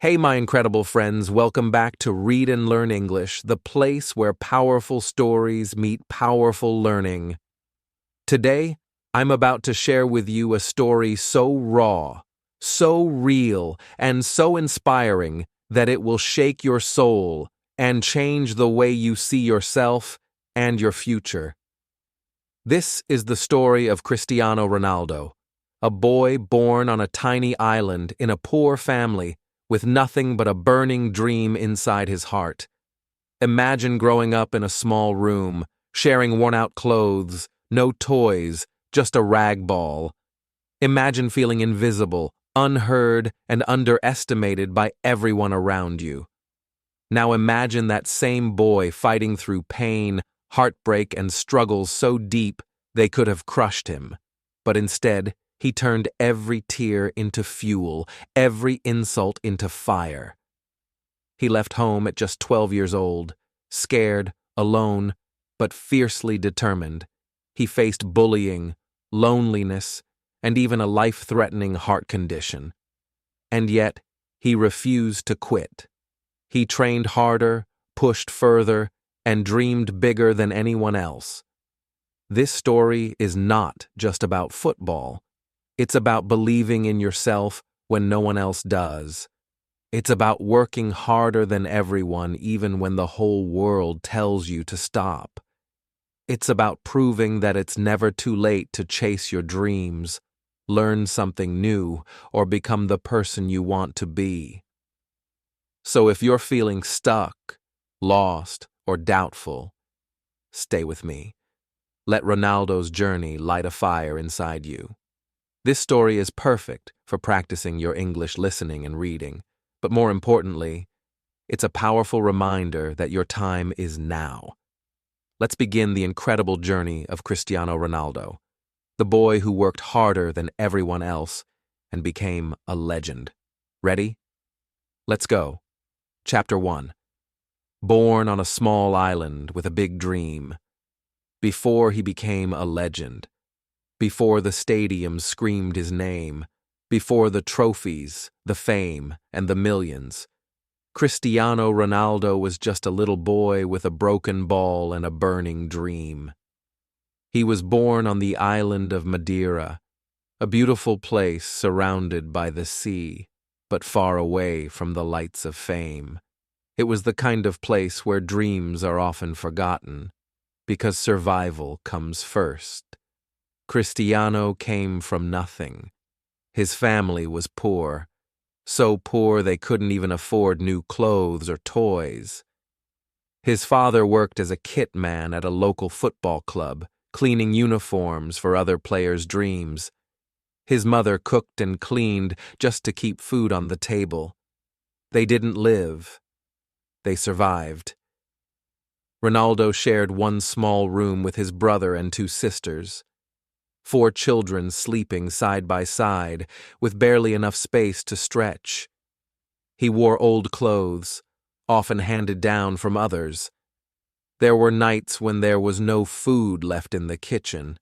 Hey, my incredible friends, welcome back to Read and Learn English, the place where powerful stories meet powerful learning. Today, I'm about to share with you a story so raw, so real, and so inspiring that it will shake your soul and change the way you see yourself and your future. This is the story of Cristiano Ronaldo, a boy born on a tiny island in a poor family with nothing but a burning dream inside his heart. Imagine growing up in a small room, sharing worn-out clothes, no toys, just a rag ball. Imagine feeling invisible, unheard, and underestimated by everyone around you. Now imagine that same boy fighting through pain, heartbreak, and struggles so deep they could have crushed him. But instead, he turned every tear into fuel, every insult into fire. He left home at just 12 years old, scared, alone, but fiercely determined. He faced bullying, loneliness, and even a life-threatening heart condition. And yet, he refused to quit. He trained harder, pushed further, and dreamed bigger than anyone else. This story is not just about football. It's about believing in yourself when no one else does. It's about working harder than everyone even when the whole world tells you to stop. It's about proving that it's never too late to chase your dreams, learn something new, or become the person you want to be. So if you're feeling stuck, lost, or doubtful, stay with me. Let Ronaldo's journey light a fire inside you. This story is perfect for practicing your English listening and reading, but more importantly, it's a powerful reminder that your time is now. Let's begin the incredible journey of Cristiano Ronaldo, the boy who worked harder than everyone else and became a legend. Ready? Let's go. Chapter 1. Born on a small island with a big dream. Before he became a legend. Before the stadium screamed his name, before the trophies, the fame, and the millions, Cristiano Ronaldo was just a little boy with a broken ball and a burning dream. He was born on the island of Madeira, a beautiful place surrounded by the sea, but far away from the lights of fame. It was the kind of place where dreams are often forgotten, because survival comes first. Cristiano came from nothing. His family was poor, so poor they couldn't even afford new clothes or toys. His father worked as a kit man at a local football club, cleaning uniforms for other players' dreams. His mother cooked and cleaned just to keep food on the table. They didn't live. They survived. Ronaldo shared one small room with his brother and two sisters. 4 children sleeping side by side, with barely enough space to stretch. He wore old clothes, often handed down from others. There were nights when there was no food left in the kitchen,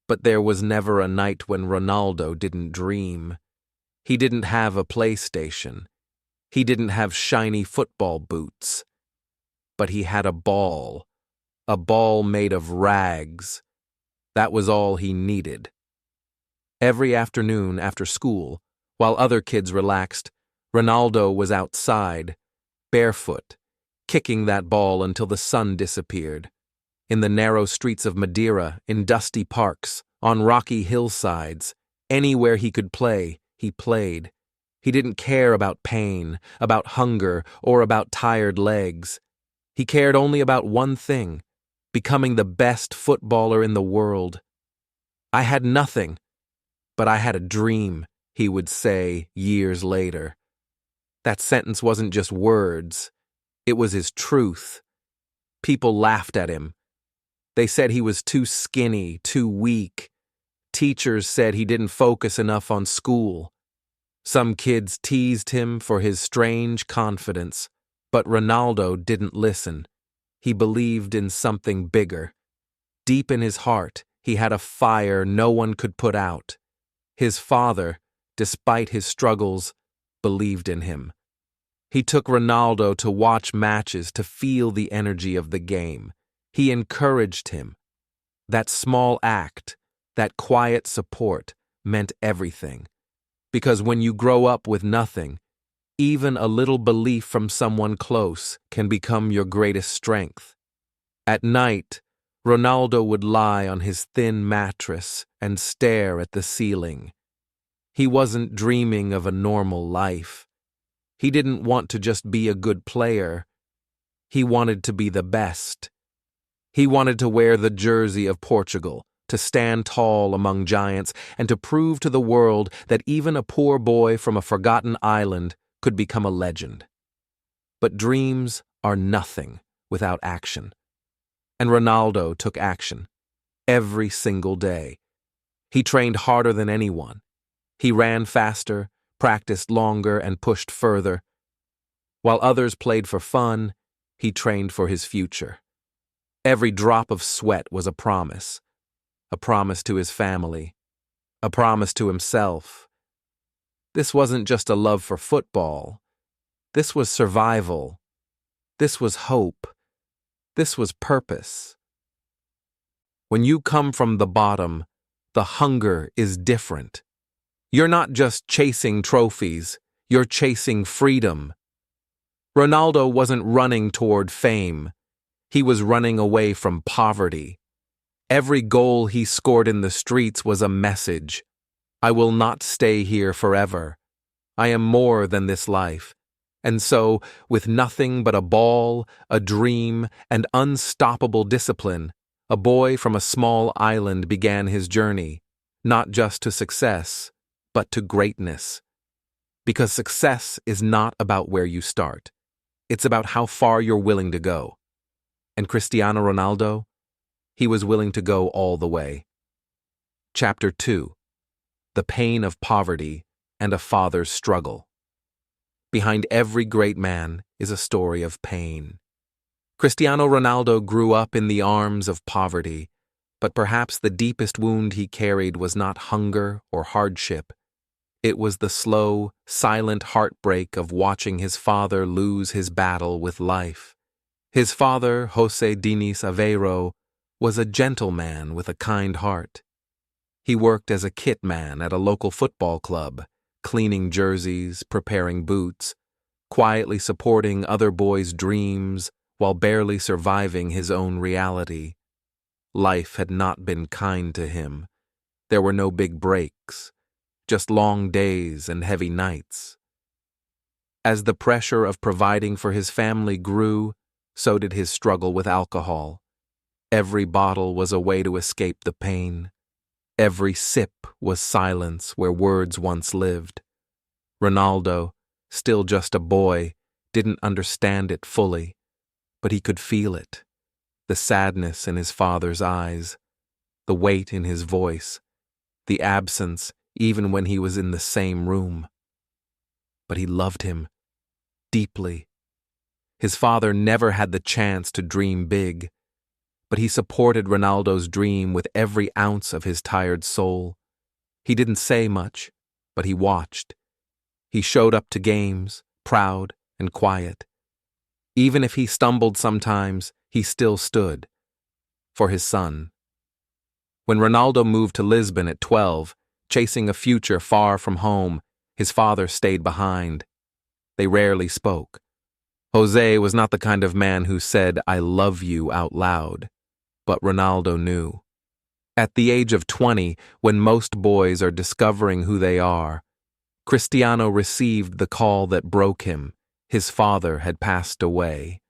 but there was never a night when Ronaldo didn't dream. He didn't have a PlayStation. He didn't have shiny football boots. But he had a ball made of rags. That was all he needed. Every afternoon after school, while other kids relaxed, Ronaldo was outside, barefoot, kicking that ball until the sun disappeared. In the narrow streets of Madeira, in dusty parks, on rocky hillsides, anywhere he could play, he played. He didn't care about pain, about hunger, or about tired legs. He cared only about one thing: becoming the best footballer in the world. I had nothing, but I had a dream, he would say years later. That sentence wasn't just words. It was his truth. People laughed at him. They said he was too skinny, too weak. Teachers said he didn't focus enough on school. Some kids teased him for his strange confidence, but Ronaldo didn't listen. He believed in something bigger. Deep in his heart, he had a fire no one could put out. His father, despite his struggles, believed in him. He took Ronaldo to watch matches to feel the energy of the game. He encouraged him. That small act, that quiet support, meant everything. Because when you grow up with nothing, even a little belief from someone close can become your greatest strength. At night, Ronaldo would lie on his thin mattress and stare at the ceiling. He wasn't dreaming of a normal life. He didn't want to just be a good player. He wanted to be the best. He wanted to wear the jersey of Portugal, to stand tall among giants, and to prove to the world that even a poor boy from a forgotten island could become a legend. But dreams are nothing without action. And Ronaldo took action every single day. He trained harder than anyone. He ran faster, practiced longer, and pushed further. While others played for fun, he trained for his future. Every drop of sweat was a promise to his family, a promise to himself. This wasn't just a love for football. This was survival. This was hope. This was purpose. When you come from the bottom, the hunger is different. You're not just chasing trophies, you're chasing freedom. Ronaldo wasn't running toward fame. He was running away from poverty. Every goal he scored in the streets was a message. I will not stay here forever. I am more than this life. And so, with nothing but a ball, a dream, and unstoppable discipline, a boy from a small island began his journey, not just to success, but to greatness. Because success is not about where you start. It's about how far you're willing to go. And Cristiano Ronaldo, he was willing to go all the way. Chapter 2: The Pain of Poverty and a Father's Struggle. Behind every great man is a story of pain. Cristiano Ronaldo grew up in the arms of poverty, but perhaps the deepest wound he carried was not hunger or hardship. It was the slow, silent heartbreak of watching his father lose his battle with life. His father, José Diniz Aveiro, was a gentleman with a kind heart. He worked as a kit man at a local football club, cleaning jerseys, preparing boots, quietly supporting other boys' dreams while barely surviving his own reality. Life had not been kind to him. There were no big breaks, just long days and heavy nights. As the pressure of providing for his family grew, so did his struggle with alcohol. Every bottle was a way to escape the pain. Every sip was silence where words once lived. Ronaldo, still just a boy, didn't understand it fully, but he could feel it. The sadness in his father's eyes, the weight in his voice, the absence even when he was in the same room. But he loved him deeply. His father never had the chance to dream big, but he supported Ronaldo's dream with every ounce of his tired soul. He didn't say much, but he watched. He showed up to games, proud and quiet. Even if he stumbled sometimes, he still stood for his son. When Ronaldo moved to Lisbon at 12, chasing a future far from home, his father stayed behind. They rarely spoke. José was not the kind of man who said, "I love you" out loud, but Ronaldo knew. At the age of 20, when most boys are discovering who they are, Cristiano received the call that broke him. His father had passed away.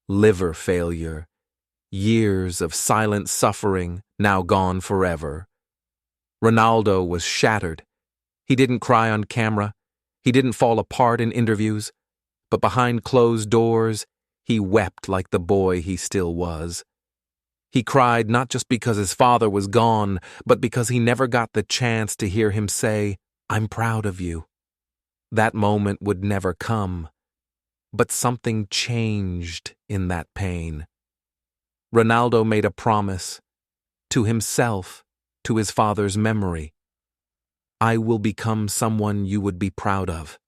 Liver failure. Years of silent suffering, now gone forever. Ronaldo was shattered. He didn't cry on camera. He didn't fall apart in interviews. But behind closed doors, he wept like the boy he still was. He cried not just because his father was gone, but because he never got the chance to hear him say, "I'm proud of you." That moment would never come. But something changed in that pain. Ronaldo made a promise to himself, to his father's memory. "I will become someone you would be proud of.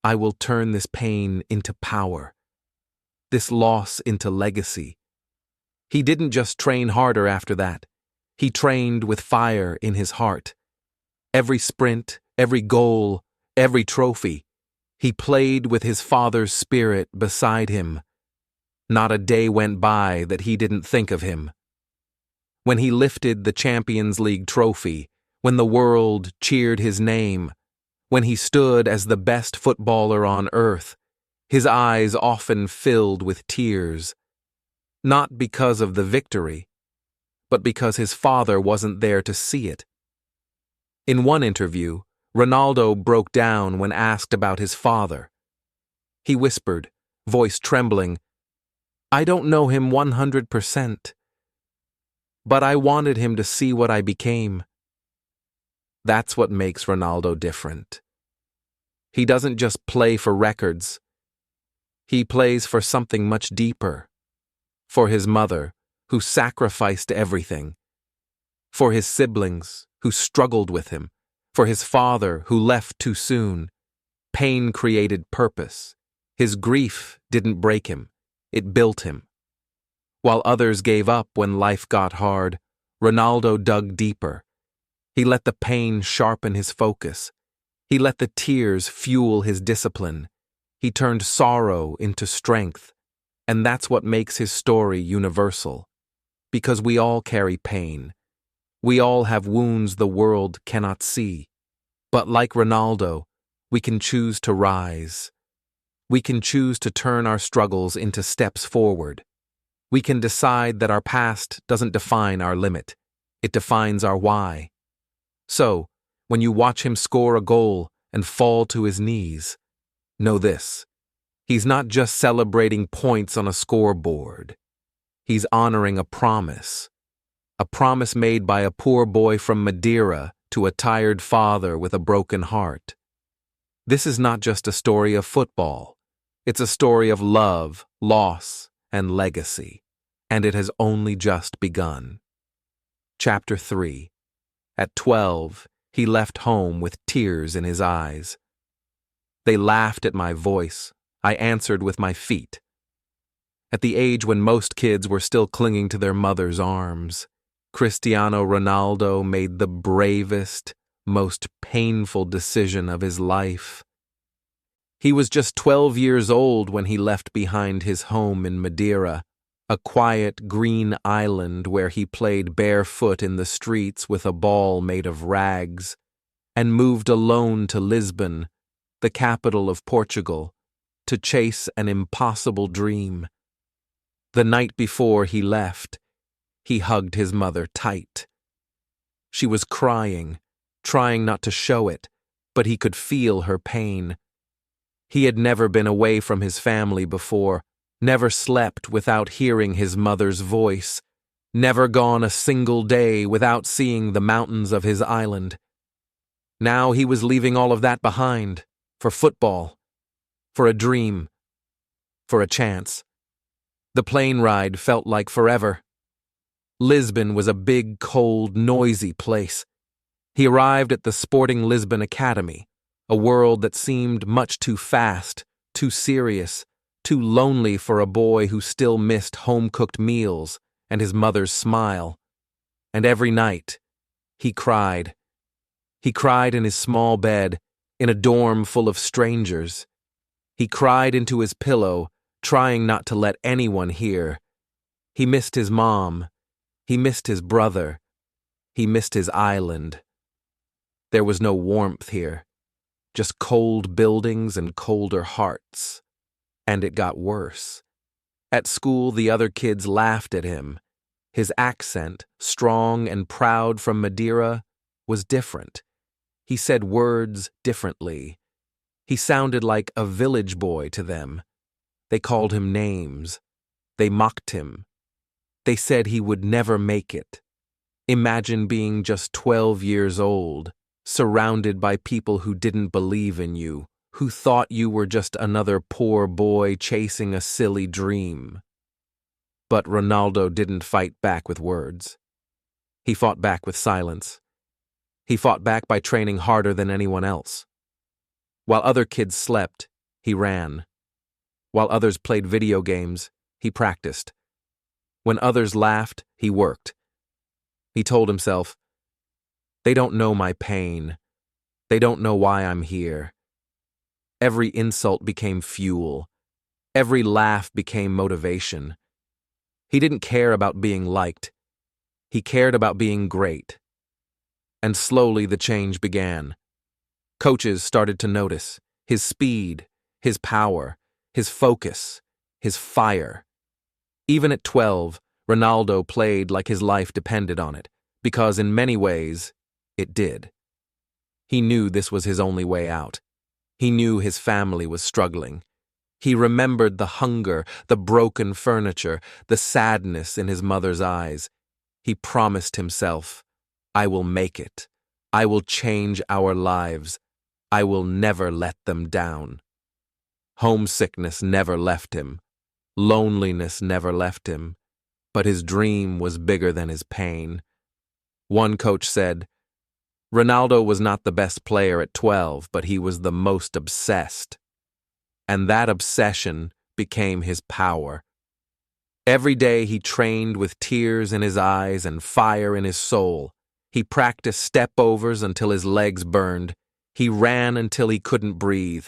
I will turn this pain into power, this loss into legacy. He didn't just train harder after that. He trained with fire in his heart. Every sprint, every goal, every trophy, he played with his father's spirit beside him. Not a day went by that he didn't think of him. When he lifted the Champions League trophy, when the world cheered his name, when he stood as the best footballer on earth, his eyes often filled with tears. Not because of the victory, but because his father wasn't there to see it. In one interview, Ronaldo broke down when asked about his father. He whispered, voice trembling, "I don't know him 100%, but I wanted him to see what I became." That's what makes Ronaldo different. He doesn't just play for records. He plays for something much deeper. For his mother, who sacrificed everything. For his siblings, who struggled with him. For his father, who left too soon. Pain created purpose. His grief didn't break him. It built him. While others gave up when life got hard, Ronaldo dug deeper. He let the pain sharpen his focus. He let the tears fuel his discipline. He turned sorrow into strength. And that's what makes his story universal. Because we all carry pain. We all have wounds the world cannot see. But like Ronaldo, we can choose to rise. We can choose to turn our struggles into steps forward. We can decide that our past doesn't define our limit. It defines our why. So, when you watch him score a goal and fall to his knees, know this. He's not just celebrating points on a scoreboard. He's honoring a promise made by a poor boy from Madeira to a tired father with a broken heart. This is not just a story of football. It's a story of love, loss, and legacy, and it has only just begun. Chapter 3. At 12, he left home with tears in his eyes. They laughed at my voice. I answered with my feet. At the age when most kids were still clinging to their mother's arms, Cristiano Ronaldo made the bravest, most painful decision of his life. He was just 12 years old when he left behind his home in Madeira, a quiet green island where he played barefoot in the streets with a ball made of rags, and moved alone to Lisbon, the capital of Portugal, to chase an impossible dream. The night before he left, he hugged his mother tight. She was crying, trying not to show it, but he could feel her pain. He had never been away from his family before, never slept without hearing his mother's voice, never gone a single day without seeing the mountains of his island. Now he was leaving all of that behind, for football, for a dream, for a chance. The plane ride felt like forever. Lisbon was a big, cold, noisy place. He arrived at the Sporting Lisbon Academy, a world that seemed much too fast, too serious, too lonely for a boy who still missed home-cooked meals and his mother's smile. And every night, he cried. He cried in his small bed, in a dorm full of strangers. He cried into his pillow, trying not to let anyone hear. He missed his mom. He missed his brother. He missed his island. There was no warmth here, just cold buildings and colder hearts. And it got worse. At school, the other kids laughed at him. His accent, strong and proud from Madeira, was different. He said words differently. He sounded like a village boy to them. They called him names. They mocked him. They said he would never make it. Imagine being just 12 years old, surrounded by people who didn't believe in you, who thought you were just another poor boy chasing a silly dream. But Ronaldo didn't fight back with words. He fought back with silence. He fought back by training harder than anyone else. While other kids slept, he ran. While others played video games, he practiced. When others laughed, he worked. He told himself, "They don't know my pain. They don't know why I'm here." Every insult became fuel. Every laugh became motivation. He didn't care about being liked. He cared about being great. And slowly the change began. Coaches started to notice his speed, his power, his focus, his fire. Even at 12, Ronaldo played like his life depended on it, because in many ways, it did. He knew this was his only way out. He knew his family was struggling. He remembered the hunger, the broken furniture, the sadness in his mother's eyes. He promised himself, "I will make it. I will change our lives. I will never let them down." Homesickness never left him. Loneliness never left him. But his dream was bigger than his pain. One coach said, "Ronaldo was not the best player at 12, but he was the most obsessed." And that obsession became his power. Every day he trained with tears in his eyes and fire in his soul. He practiced step-overs until his legs burned. He ran until he couldn't breathe.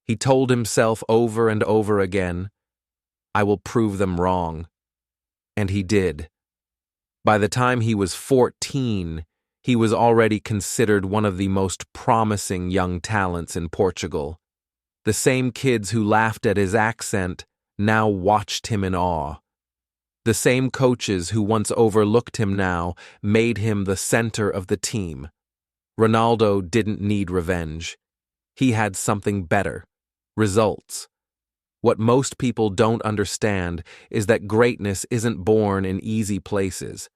He told himself over and over again, "I will prove them wrong." And he did. By the time he was 14, he was already considered one of the most promising young talents in Portugal. The same kids who laughed at his accent now watched him in awe. The same coaches who once overlooked him now made him the center of the team. Ronaldo didn't need revenge. He had something better: results. What most people don't understand is that greatness isn't born in easy places.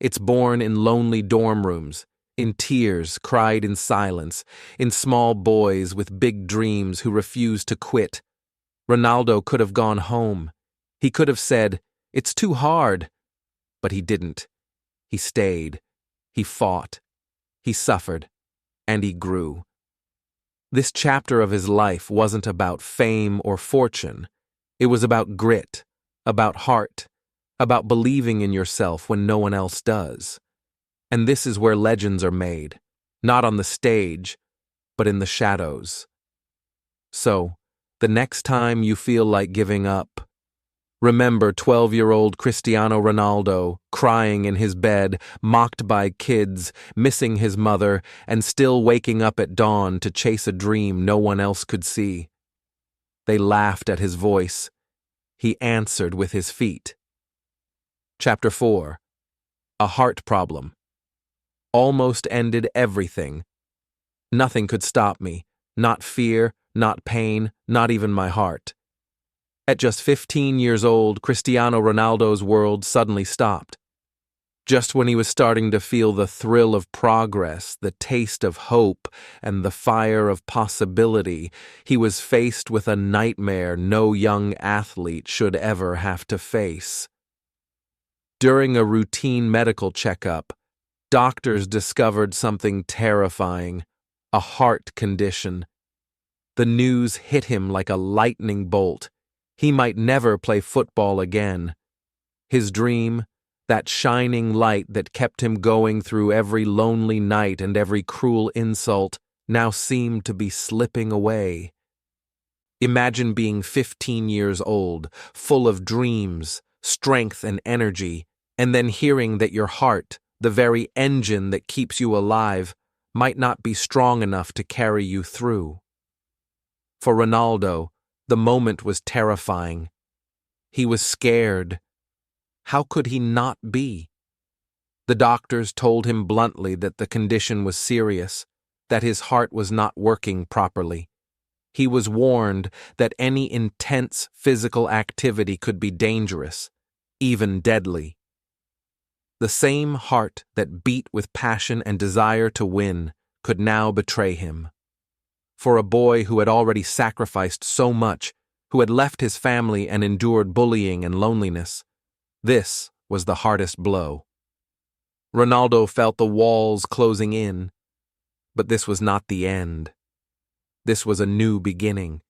It's born in lonely dorm rooms, in tears cried in silence, in small boys with big dreams who refuse to quit. Ronaldo could have gone home. He could have said, "It's too hard." But he didn't. He stayed. He fought. He suffered. And he grew. This chapter of his life wasn't about fame or fortune. It was about grit, about heart, about believing in yourself when no one else does. And this is where legends are made, not on the stage, but in the shadows. So, the next time you feel like giving up, remember 12-year-old Cristiano Ronaldo, crying in his bed, mocked by kids, missing his mother, and still waking up at dawn to chase a dream no one else could see. They laughed at his voice. He answered with his feet. Chapter 4. A heart problem. Almost ended everything. Nothing could stop me. Not fear, not pain, not even my heart. At just 15 years old, Cristiano Ronaldo's world suddenly stopped. Just when he was starting to feel the thrill of progress, the taste of hope, and the fire of possibility, he was faced with a nightmare no young athlete should ever have to face. During a routine medical checkup, doctors discovered something terrifying: a heart condition. The news hit him like a lightning bolt. He might never play football again. His dream, that shining light that kept him going through every lonely night and every cruel insult, now seemed to be slipping away. Imagine being 15 years old, full of dreams, strength and energy, and then hearing that your heart, the very engine that keeps you alive, might not be strong enough to carry you through. For Ronaldo, the moment was terrifying. He was scared. How could he not be? The doctors told him bluntly that the condition was serious, that his heart was not working properly. He was warned that any intense physical activity could be dangerous, even deadly. The same heart that beat with passion and desire to win could now betray him. For a boy who had already sacrificed so much, who had left his family and endured bullying and loneliness, this was the hardest blow. Ronaldo felt the walls closing in, but this was not the end. This was a new beginning.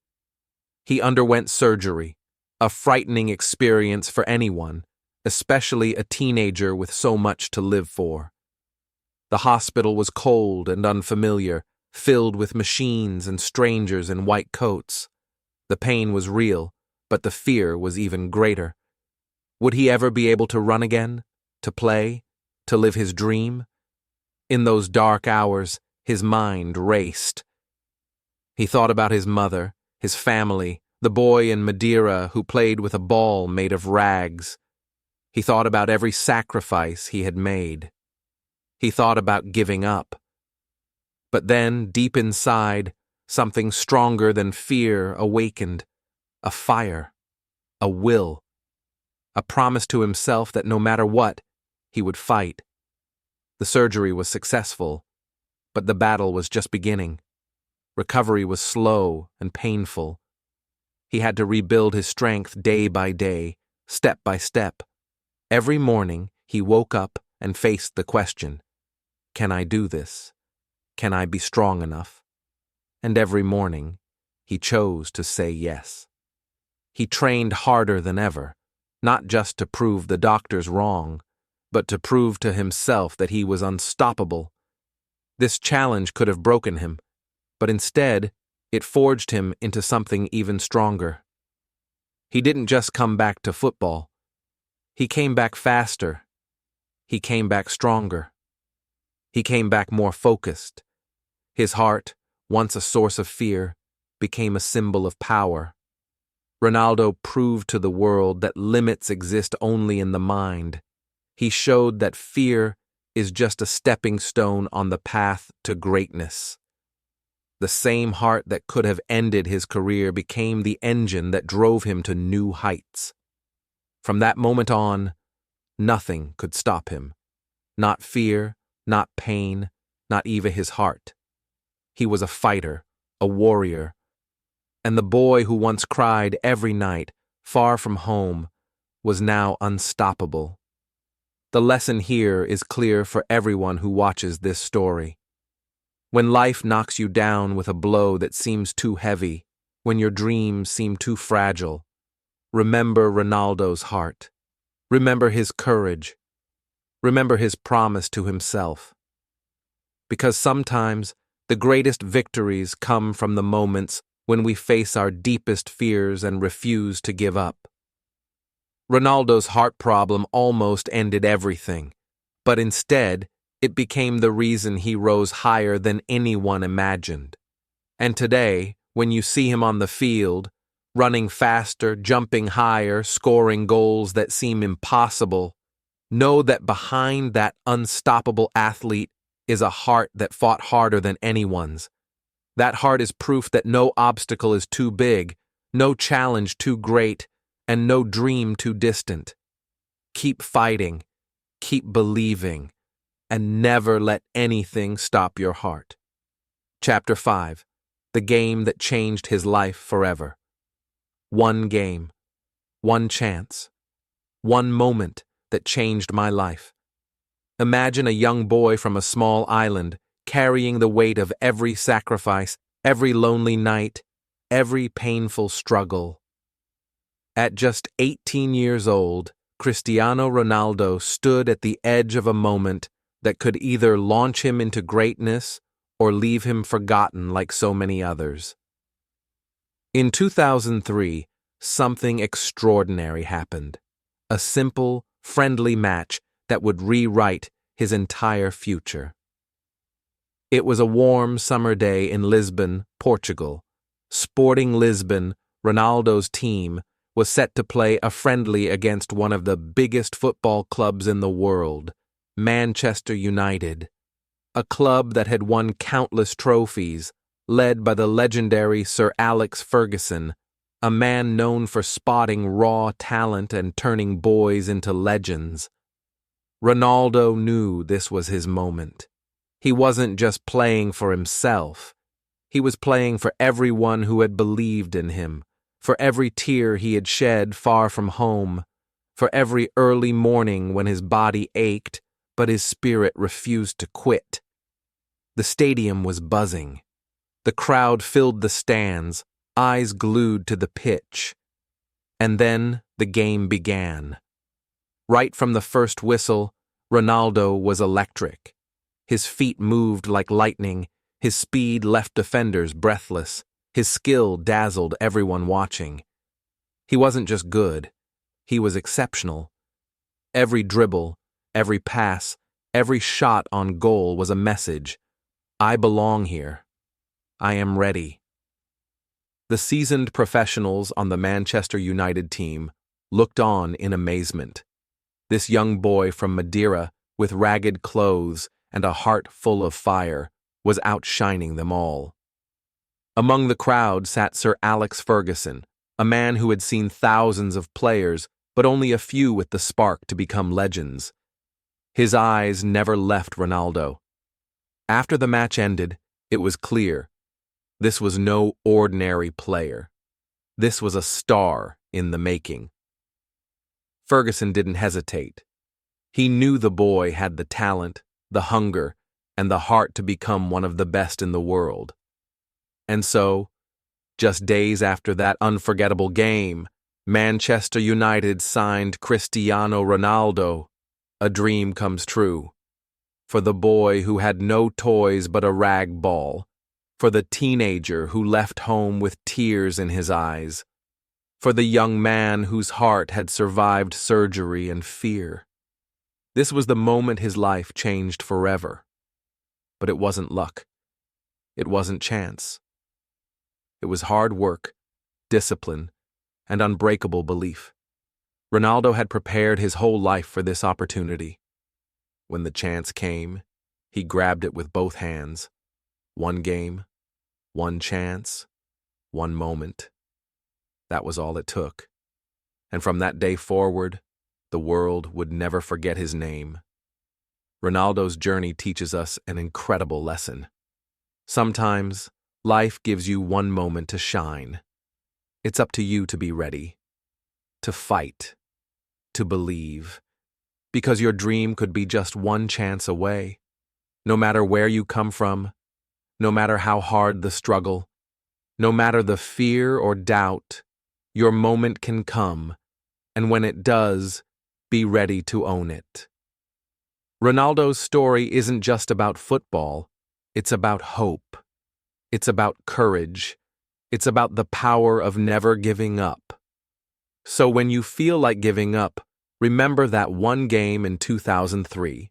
He underwent surgery, a frightening experience for anyone, especially a teenager with so much to live for. The hospital was cold and unfamiliar, filled with machines and strangers in white coats. The pain was real, but the fear was even greater. Would he ever be able to run again, to play, to live his dream? In those dark hours, his mind raced. He thought about his mother, his family, the boy in Madeira who played with a ball made of rags. He thought about every sacrifice he had made. He thought about giving up. But then, deep inside, something stronger than fear awakened. A fire, a will, a promise to himself that no matter what, he would fight. The surgery was successful, but the battle was just beginning. Recovery was slow and painful. He had to rebuild his strength day by day, step by step. Every morning, he woke up and faced the question, can I do this? Can I be strong enough? And every morning, he chose to say yes. He trained harder than ever, not just to prove the doctors wrong, but to prove to himself that he was unstoppable. This challenge could have broken him, but instead, it forged him into something even stronger. He didn't just come back to football. He came back faster. He came back stronger. He came back more focused. His heart, once a source of fear, became a symbol of power. Ronaldo proved to the world that limits exist only in the mind. He showed that fear is just a stepping stone on the path to greatness. The same heart that could have ended his career became the engine that drove him to new heights. From that moment on, nothing could stop him. Not fear, not pain, not even his heart. He was a fighter, a warrior, and the boy who once cried every night, far from home, was now unstoppable. The lesson here is clear for everyone who watches this story. When life knocks you down with a blow that seems too heavy, when your dreams seem too fragile, remember Ronaldo's heart. Remember his courage. Remember his promise to himself. Because sometimes the greatest victories come from the moments when we face our deepest fears and refuse to give up. Ronaldo's heart problem almost ended everything, but instead, it became the reason he rose higher than anyone imagined. And today, when you see him on the field, running faster, jumping higher, scoring goals that seem impossible, know that behind that unstoppable athlete is a heart that fought harder than anyone's. That heart is proof that no obstacle is too big, no challenge too great, and no dream too distant. Keep fighting, keep believing, and never let anything stop your heart. Chapter 5. The game that changed his life forever. One game, one chance, one moment that changed my life. Imagine a young boy from a small island carrying the weight of every sacrifice, every lonely night, every painful struggle. At just 18 years old, Cristiano Ronaldo stood at the edge of a moment that could either launch him into greatness or leave him forgotten like so many others. In 2003, something extraordinary happened. A simple, friendly match that would rewrite his entire future. It was a warm summer day in Lisbon, Portugal. Sporting Lisbon, Ronaldo's team, was set to play a friendly against one of the biggest football clubs in the world, Manchester United, a club that had won countless trophies, led by the legendary Sir Alex Ferguson, a man known for spotting raw talent and turning boys into legends. Ronaldo knew this was his moment. He wasn't just playing for himself. He was playing for everyone who had believed in him, for every tear he had shed far from home, for every early morning when his body ached, but his spirit refused to quit. The stadium was buzzing. The crowd filled the stands, eyes glued to the pitch. And then the game began. Right from the first whistle, Ronaldo was electric. His feet moved like lightning, his speed left defenders breathless, his skill dazzled everyone watching. He wasn't just good, he was exceptional. Every dribble, every pass, every shot on goal was a message. I belong here. I am ready. The seasoned professionals on the Manchester United team looked on in amazement. This young boy from Madeira, with ragged clothes and a heart full of fire, was outshining them all. Among the crowd sat Sir Alex Ferguson, a man who had seen thousands of players, but only a few with the spark to become legends. His eyes never left Ronaldo. After the match ended, it was clear. This was no ordinary player. This was a star in the making. Ferguson didn't hesitate. He knew the boy had the talent, the hunger, and the heart to become one of the best in the world. And so, just days after that unforgettable game, Manchester United signed Cristiano Ronaldo. A dream comes true. For the boy who had no toys but a rag ball. For the teenager who left home with tears in his eyes. For the young man whose heart had survived surgery and fear. This was the moment his life changed forever. But it wasn't luck. It wasn't chance. It was hard work, discipline, and unbreakable belief. Ronaldo had prepared his whole life for this opportunity. When the chance came, he grabbed it with both hands. One game, one chance, one moment. That was all it took. And from that day forward, the world would never forget his name. Ronaldo's journey teaches us an incredible lesson. Sometimes, life gives you one moment to shine. It's up to you to be ready, to fight, to believe, because your dream could be just one chance away. No matter where you come from, no matter how hard the struggle, no matter the fear or doubt, your moment can come, and when it does, be ready to own it. Ronaldo's story isn't just about football, it's about hope. It's about courage. It's about the power of never giving up. So when you feel like giving up, remember that one game in 2003.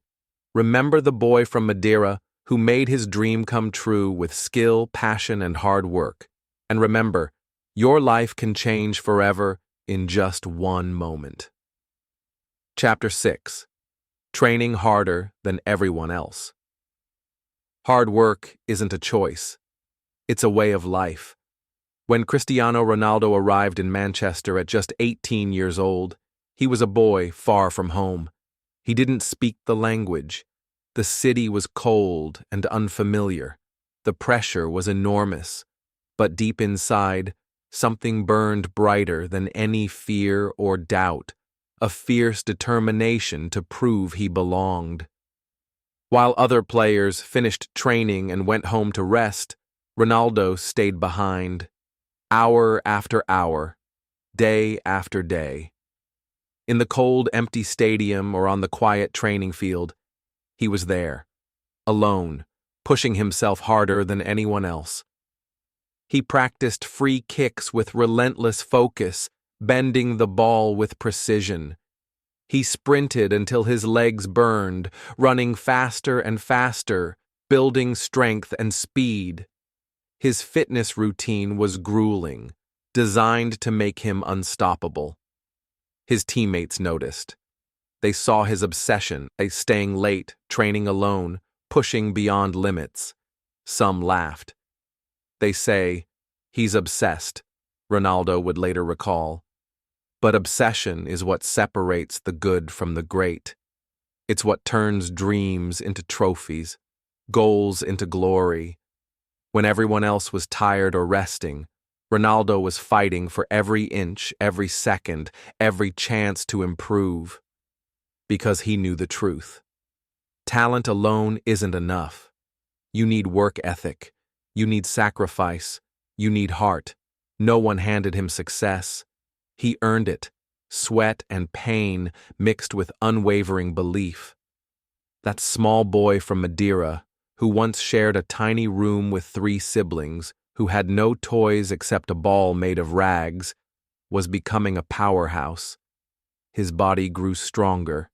Remember the boy from Madeira who made his dream come true with skill, passion, and hard work. And remember, your life can change forever in just one moment. Chapter 6. Training harder than everyone else. Hard work isn't a choice. It's a way of life. When Cristiano Ronaldo arrived in Manchester at just 18 years old, he was a boy far from home. He didn't speak the language. The city was cold and unfamiliar. The pressure was enormous. But deep inside, something burned brighter than any fear or doubt, a fierce determination to prove he belonged. While other players finished training and went home to rest, Ronaldo stayed behind, hour after hour, day after day. In the cold, empty stadium or on the quiet training field, he was there, alone, pushing himself harder than anyone else. He practiced free kicks with relentless focus, bending the ball with precision. He sprinted until his legs burned, running faster and faster, building strength and speed. His fitness routine was grueling, designed to make him unstoppable. His teammates noticed. They saw his obsession, staying late, training alone, pushing beyond limits. Some laughed. They say, "He's obsessed," Ronaldo would later recall. But obsession is what separates the good from the great. It's what turns dreams into trophies, goals into glory. When everyone else was tired or resting, Ronaldo was fighting for every inch, every second, every chance to improve. Because he knew the truth. Talent alone isn't enough. You need work ethic. You need sacrifice. You need heart. No one handed him success. He earned it, sweat and pain mixed with unwavering belief. That small boy from Madeira, who once shared a tiny room with 3 siblings, who had no toys except a ball made of rags, was becoming a powerhouse. His body grew stronger,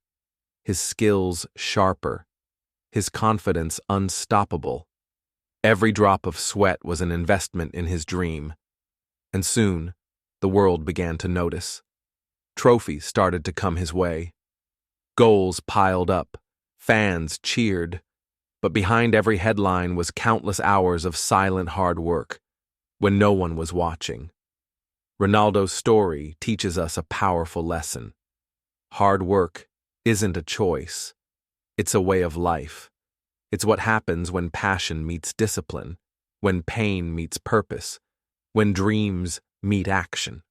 his skills sharper, his confidence unstoppable. Every drop of sweat was an investment in his dream. And soon, the world began to notice. Trophies started to come his way. Goals piled up, fans cheered, but behind every headline was countless hours of silent hard work, when no one was watching. Ronaldo's story teaches us a powerful lesson. Hard work isn't a choice. It's a way of life. It's what happens when passion meets discipline, when pain meets purpose, when dreams meet action.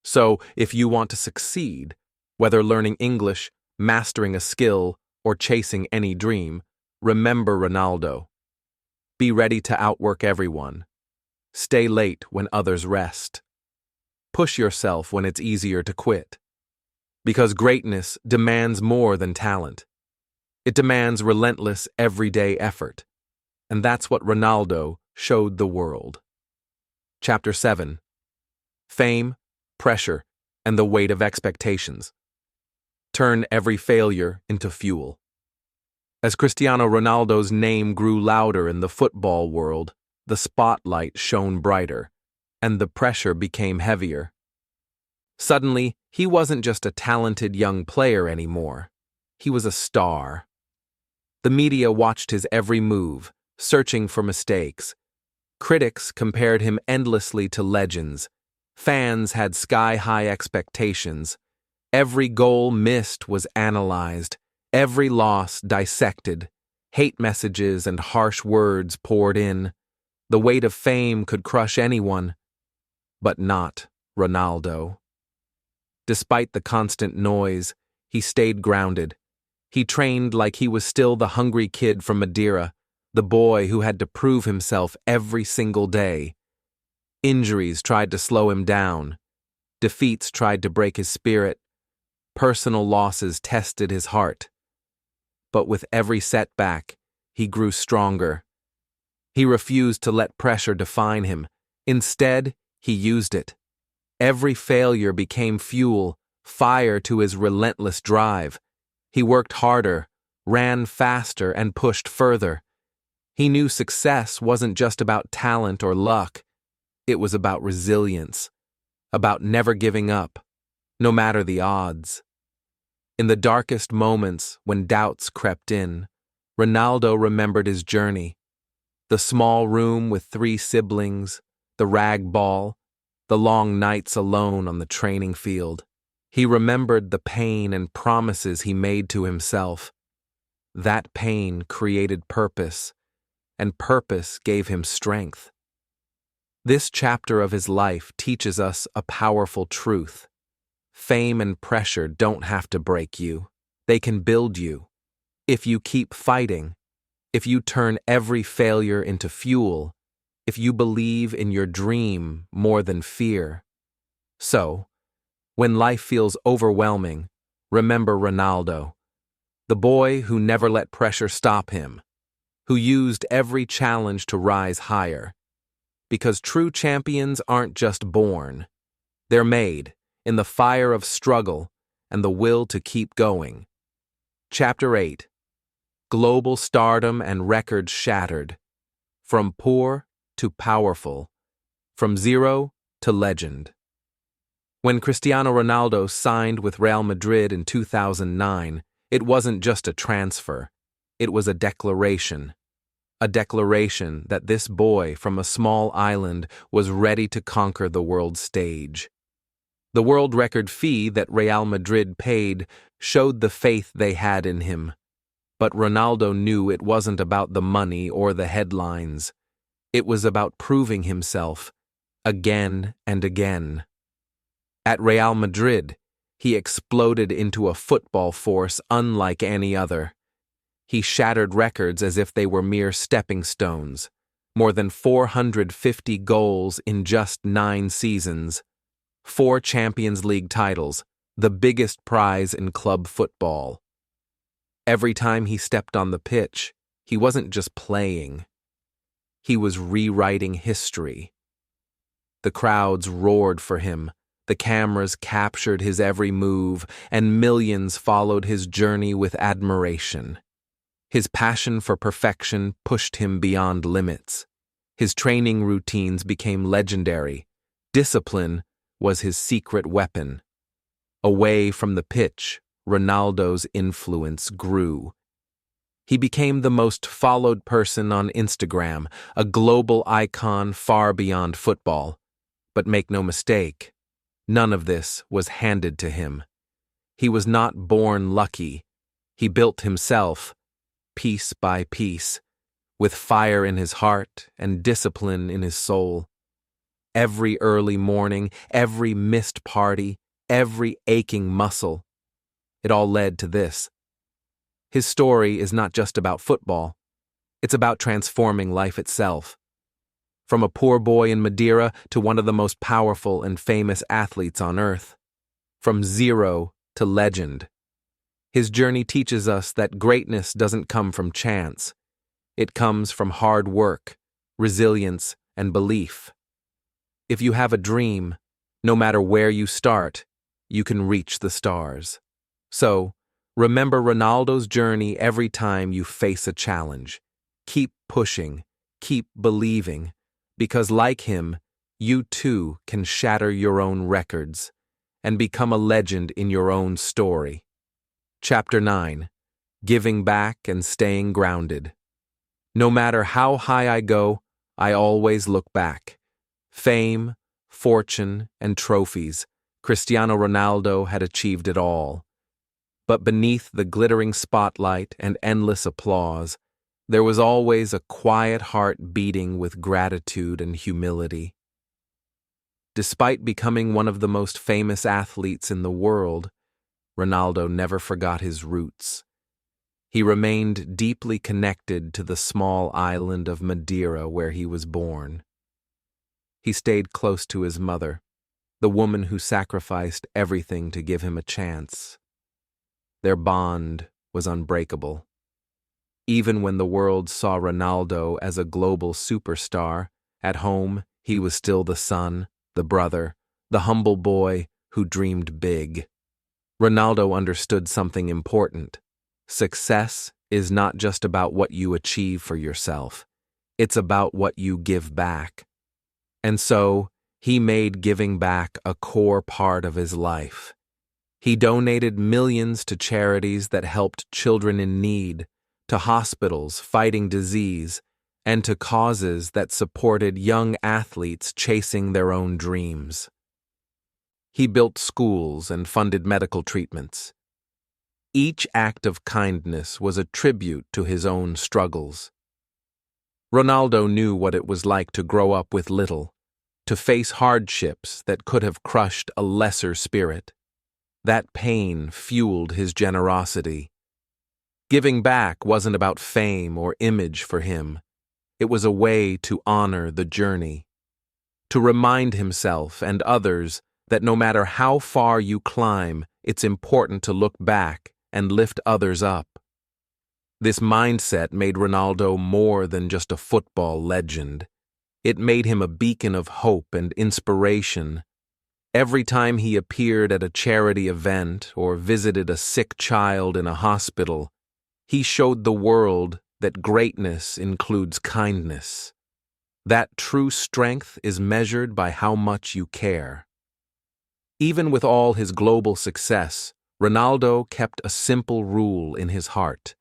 So, if you want to succeed, whether learning English, mastering a skill, or chasing any dream, remember Ronaldo. Be ready to outwork everyone. Stay late when others rest. Push yourself when it's easier to quit. Because greatness demands more than talent. It demands relentless, everyday effort. And that's what Ronaldo showed the world. Chapter 7. Fame, pressure, and the weight of expectations. Turn every failure into fuel. As Cristiano Ronaldo's name grew louder in the football world, the spotlight shone brighter, and the pressure became heavier. Suddenly, he wasn't just a talented young player anymore. He was a star. The media watched his every move, searching for mistakes. Critics compared him endlessly to legends. Fans had sky-high expectations. Every goal missed was analyzed, every loss dissected. Hate messages and harsh words poured in. The weight of fame could crush anyone, but not Ronaldo. Despite the constant noise, he stayed grounded. He trained like he was still the hungry kid from Madeira, the boy who had to prove himself every single day. Injuries tried to slow him down. Defeats tried to break his spirit. Personal losses tested his heart. But with every setback, he grew stronger. He refused to let pressure define him. Instead, he used it. Every failure became fuel, fire to his relentless drive. He worked harder, ran faster, and pushed further. He knew success wasn't just about talent or luck. It was about resilience, about never giving up, no matter the odds. In the darkest moments, when doubts crept in, Ronaldo remembered his journey. The small room with 3 siblings, the rag ball, the long nights alone on the training field. He remembered the pain and promises he made to himself. That pain created purpose, and purpose gave him strength. This chapter of his life teaches us a powerful truth. Fame and pressure don't have to break you. They can build you. If you keep fighting, if you turn every failure into fuel, if you believe in your dream more than fear. So, when life feels overwhelming, remember Ronaldo, the boy who never let pressure stop him, who used every challenge to rise higher. Because true champions aren't just born. They're made in the fire of struggle and the will to keep going. Chapter 8. Global stardom and records shattered. From poor to powerful. From zero to legend. When Cristiano Ronaldo signed with Real Madrid in 2009, it wasn't just a transfer. It was a declaration. A declaration that this boy from a small island was ready to conquer the world stage. The world record fee that Real Madrid paid showed the faith they had in him. But Ronaldo knew it wasn't about the money or the headlines. It was about proving himself, again and again. At Real Madrid, he exploded into a football force unlike any other. He shattered records as if they were mere stepping stones. More than 450 goals in just 9 seasons, 4 Champions League titles, the biggest prize in club football. Every time he stepped on the pitch, he wasn't just playing. He was rewriting history. The crowds roared for him, the cameras captured his every move, and millions followed his journey with admiration. His passion for perfection pushed him beyond limits. His training routines became legendary. Discipline was his secret weapon. Away from the pitch, Ronaldo's influence grew. He became the most followed person on Instagram, a global icon far beyond football. But make no mistake, none of this was handed to him. He was not born lucky. He built himself, piece by piece, with fire in his heart and discipline in his soul. Every early morning, every missed party, every aching muscle, it all led to this. His story is not just about football. It's about transforming life itself. From a poor boy in Madeira to one of the most powerful and famous athletes on earth. From zero to legend. His journey teaches us that greatness doesn't come from chance. It comes from hard work, resilience, and belief. If you have a dream, no matter where you start, you can reach the stars. So, remember Ronaldo's journey every time you face a challenge. Keep pushing, keep believing, because like him, you too can shatter your own records and become a legend in your own story. Chapter 9. Giving Back and Staying Grounded. No matter how high I go, I always look back. Fame, fortune, and trophies, Cristiano Ronaldo had achieved it all. But beneath the glittering spotlight and endless applause, there was always a quiet heart beating with gratitude and humility. Despite becoming one of the most famous athletes in the world, Ronaldo never forgot his roots. He remained deeply connected to the small island of Madeira where he was born. He stayed close to his mother, the woman who sacrificed everything to give him a chance. Their bond was unbreakable. Even when the world saw Ronaldo as a global superstar, at home he was still the son, the brother, the humble boy who dreamed big. Ronaldo understood something important. Success is not just about what you achieve for yourself. It's about what you give back. And so, he made giving back a core part of his life. He donated millions to charities that helped children in need, to hospitals fighting disease, and to causes that supported young athletes chasing their own dreams. He built schools and funded medical treatments. Each act of kindness was a tribute to his own struggles. Ronaldo knew what it was like to grow up with little, to face hardships that could have crushed a lesser spirit. That pain fueled his generosity. Giving back wasn't about fame or image for him. It was a way to honor the journey, to remind himself and others that no matter how far you climb, it's important to look back and lift others up. This mindset made Ronaldo more than just a football legend. It made him a beacon of hope and inspiration. Every time he appeared at a charity event or visited a sick child in a hospital, he showed the world that greatness includes kindness. That true strength is measured by how much you care. Even with all his global success, Ronaldo kept a simple rule in his heart.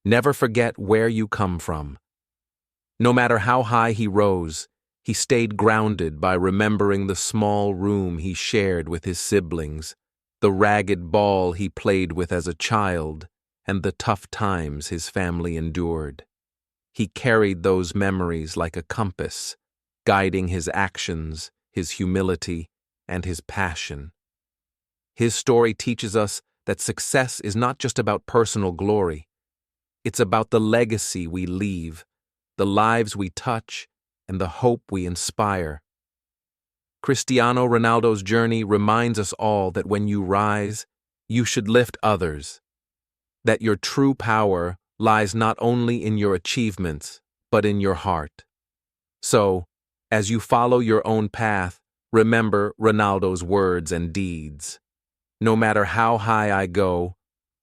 Never forget where you come from. No matter how high he rose, he stayed grounded by remembering the small room he shared with his siblings, the ragged ball he played with as a child, and the tough times his family endured. He carried those memories like a compass, guiding his actions, his humility, and his passion. His story teaches us that success is not just about personal glory. It's about the legacy we leave, the lives we touch, and the hope we inspire. Cristiano Ronaldo's journey reminds us all that when you rise, you should lift others, that your true power lies not only in your achievements, but in your heart. So, as you follow your own path, remember Ronaldo's words and deeds. No matter how high I go,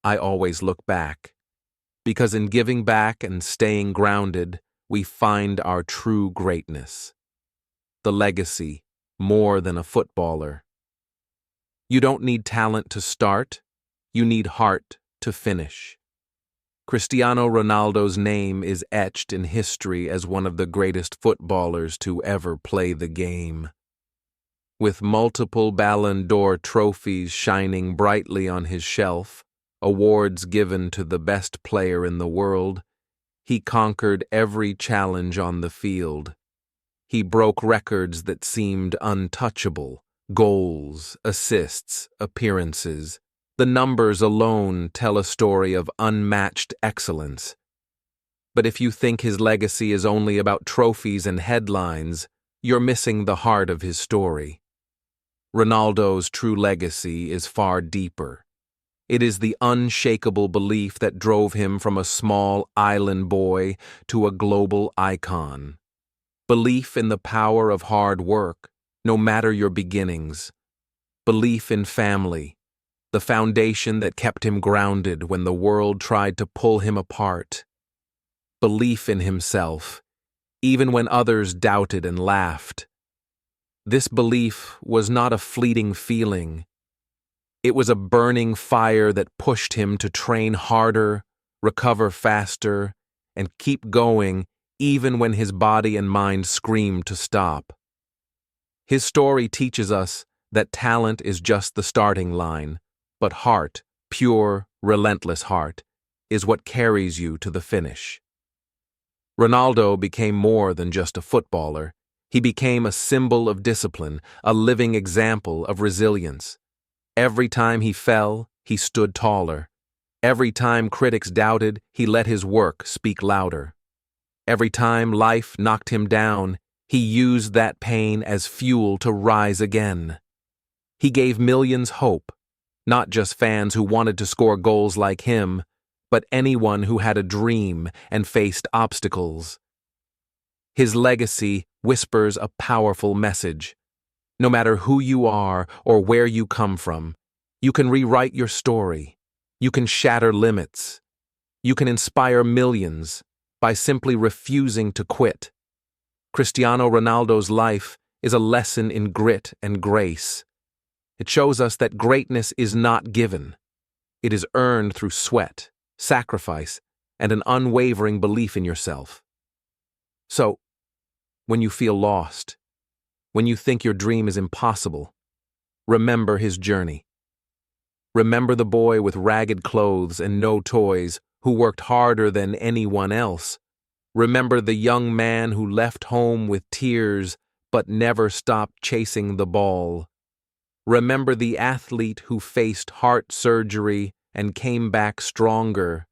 I always look back. Because in giving back and staying grounded, we find our true greatness. The legacy, more than a footballer. You don't need talent to start, you need heart to finish. Cristiano Ronaldo's name is etched in history as one of the greatest footballers to ever play the game. With multiple Ballon d'Or trophies shining brightly on his shelf, awards given to the best player in the world, he conquered every challenge on the field. He broke records that seemed untouchable: goals, assists, appearances. The numbers alone tell a story of unmatched excellence. But if you think his legacy is only about trophies and headlines, you're missing the heart of his story. Ronaldo's true legacy is far deeper. It is the unshakable belief that drove him from a small island boy to a global icon. Belief in the power of hard work, no matter your beginnings. Belief in family, the foundation that kept him grounded when the world tried to pull him apart. Belief in himself, even when others doubted and laughed. This belief was not a fleeting feeling. It was a burning fire that pushed him to train harder, recover faster, and keep going even when his body and mind screamed to stop. His story teaches us that talent is just the starting line, but heart, pure, relentless heart, is what carries you to the finish. Ronaldo became more than just a footballer. He became a symbol of discipline, a living example of resilience. Every time he fell, he stood taller. Every time critics doubted, he let his work speak louder. Every time life knocked him down, he used that pain as fuel to rise again. He gave millions hope, not just fans who wanted to score goals like him, but anyone who had a dream and faced obstacles. His legacy whispers a powerful message. No matter who you are or where you come from, you can rewrite your story. You can shatter limits. You can inspire millions by simply refusing to quit. Cristiano Ronaldo's life is a lesson in grit and grace. It shows us that greatness is not given. It is earned through sweat, sacrifice, and an unwavering belief in yourself. So, when you feel lost, when you think your dream is impossible, remember his journey. Remember the boy with ragged clothes and no toys who worked harder than anyone else. Remember the young man who left home with tears but never stopped chasing the ball. Remember the athlete who faced heart surgery and came back stronger.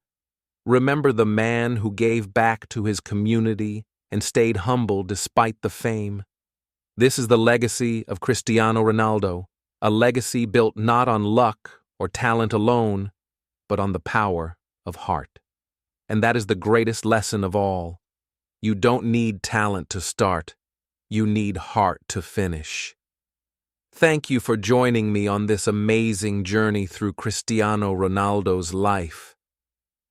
Remember the man who gave back to his community and stayed humble despite the fame. This is the legacy of Cristiano Ronaldo, a legacy built not on luck or talent alone, but on the power of heart. And that is the greatest lesson of all. You don't need talent to start. You need heart to finish. Thank you for joining me on this amazing journey through Cristiano Ronaldo's life.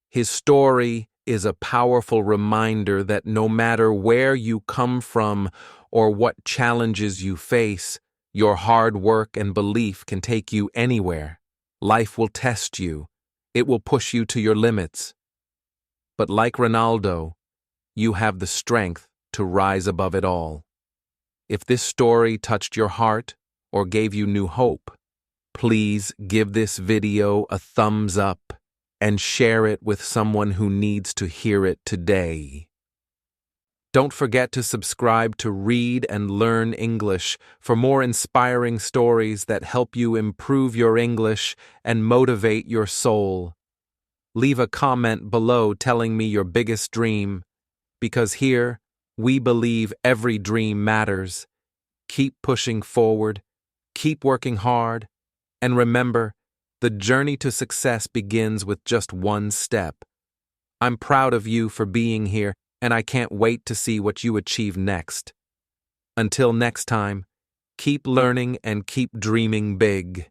His story is a powerful reminder that no matter where you come from or what challenges you face, your hard work and belief can take you anywhere. Life will test you. It will push you to your limits. But like Ronaldo, you have the strength to rise above it all. If this story touched your heart or gave you new hope, please give this video a thumbs up and share it with someone who needs to hear it today. Don't forget to subscribe to Read and Learn English for more inspiring stories that help you improve your English and motivate your soul. Leave a comment below telling me your biggest dream, because here, we believe every dream matters. Keep pushing forward, keep working hard, and remember, the journey to success begins with just one step. I'm proud of you for being here, and I can't wait to see what you achieve next. Until next time, keep learning and keep dreaming big.